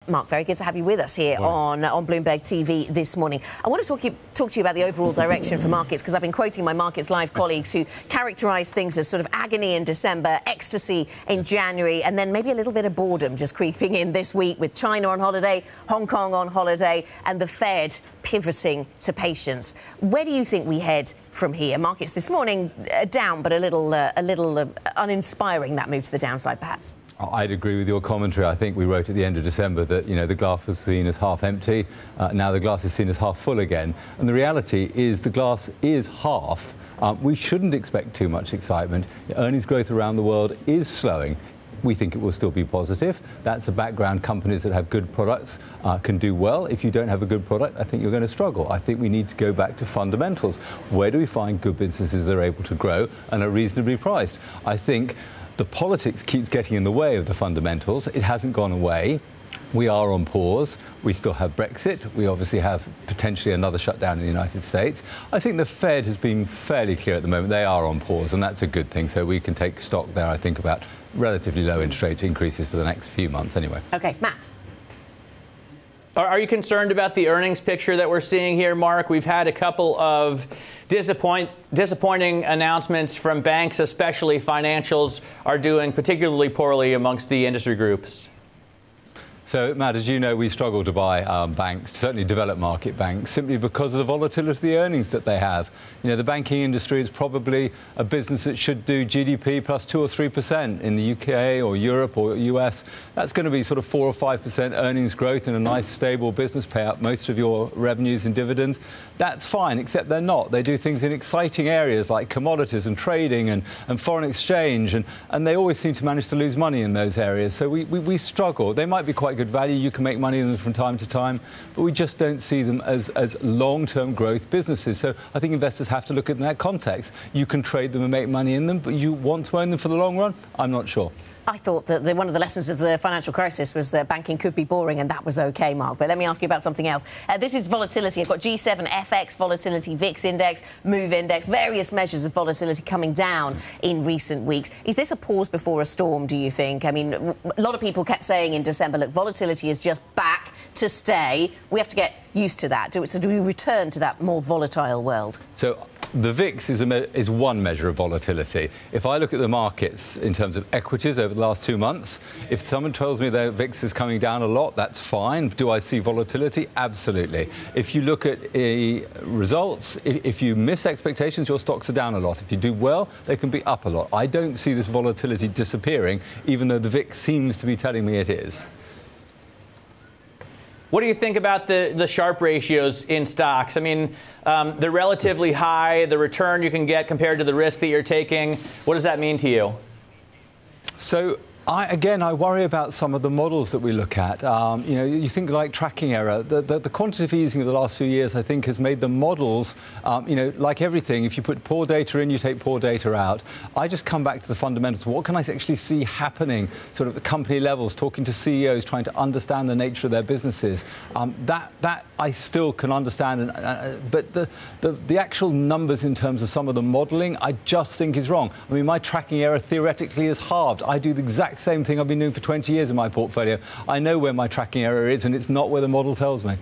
Mark, very good to have you with us here on Bloomberg TV this morning. I want to talk to you about the overall direction for markets, because I've been quoting my Markets Live colleagues who characterise things as sort of agony in December, ecstasy in January, and then maybe a little bit of boredom just creeping in this week with China on holiday, Hong Kong on holiday, and the Fed pivoting to patience. Where do you think we head from here? Markets this morning down, but a little uninspiring, that move to the downside, perhaps. I'd agree with your commentary. I think we wrote at the end of December that, the glass was seen as half empty. Now the glass is seen as half full again. And the reality is the glass is half. We shouldn't expect too much excitement. Earnings growth around the world is slowing. We think it will still be positive. That's a background. Companies that have good products can do well. If you don't have a good product, I think you're going to struggle. I think we need to go back to fundamentals. Where do we find good businesses that are able to grow and are reasonably priced? I think the politics keeps getting in the way of the fundamentals. It hasn't gone away. We are on pause. We still have Brexit. We obviously have potentially another shutdown in the United States. I think the Fed has been fairly clear at the moment. They are on pause, and that's a good thing. So we can take stock there, I think, about relatively low interest rate increases for the next few months anyway. OK, Matt. Are you concerned about the earnings picture that we're seeing here, Mark? We've had a couple of disappointing announcements from banks, especially financials, are doing particularly poorly amongst the industry groups. So, Matt, as you know, we struggle to buy banks, certainly developed market banks, simply because of the volatility of the earnings that they have. The banking industry is probably a business that should do GDP plus 2 or 3% in the UK or Europe or US. That's going to be sort of 4 or 5% earnings growth and a nice, stable business payout, most of your revenues and dividends. That's fine, except they're not. They do things in exciting areas like commodities and trading and foreign exchange, and they always seem to manage to lose money in those areas. So we struggle. They might be quite good value. You can make money in them from time to time, but we just don't see them as long-term growth businesses. So I think investors have to look at it in that context. You can trade them and make money in them, but you want to own them for the long run? I'm not sure. I thought that one of the lessons of the financial crisis was that banking could be boring, and that was OK, Mark. But let me ask you about something else. This is volatility. I've got G7, FX volatility, VIX index, MOVE index, various measures of volatility coming down in recent weeks. Is this a pause before a storm, do you think? I mean, a lot of people kept saying in December, look, volatility is just back to stay. We have to get used to that. So do we return to that more volatile world? So the VIX is one measure of volatility. If I look at the markets in terms of equities over the last 2 months, if someone tells me their VIX is coming down a lot, that's fine. Do I see volatility? Absolutely. If you look at results, if you miss expectations, your stocks are down a lot. If you do well, they can be up a lot. I don't see this volatility disappearing, even though the VIX seems to be telling me it is. What do you think about the Sharpe ratios in stocks? I mean, they're relatively high. The return you can get compared to the risk that you're taking, what does that mean to you? So I worry about some of the models that we look at. You think like tracking error. The quantitative easing of the last few years, I think, has made the models, like everything, if you put poor data in, you take poor data out. I just come back to the fundamentals. What can I actually see happening sort of at company levels, talking to CEOs, trying to understand the nature of their businesses? That I still can understand. But the actual numbers in terms of some of the modeling, I just think is wrong. I mean, my tracking error theoretically is halved. I do the exact same thing I've been doing for 20 years in my portfolio. I know where my tracking error is, and it's not where the model tells me.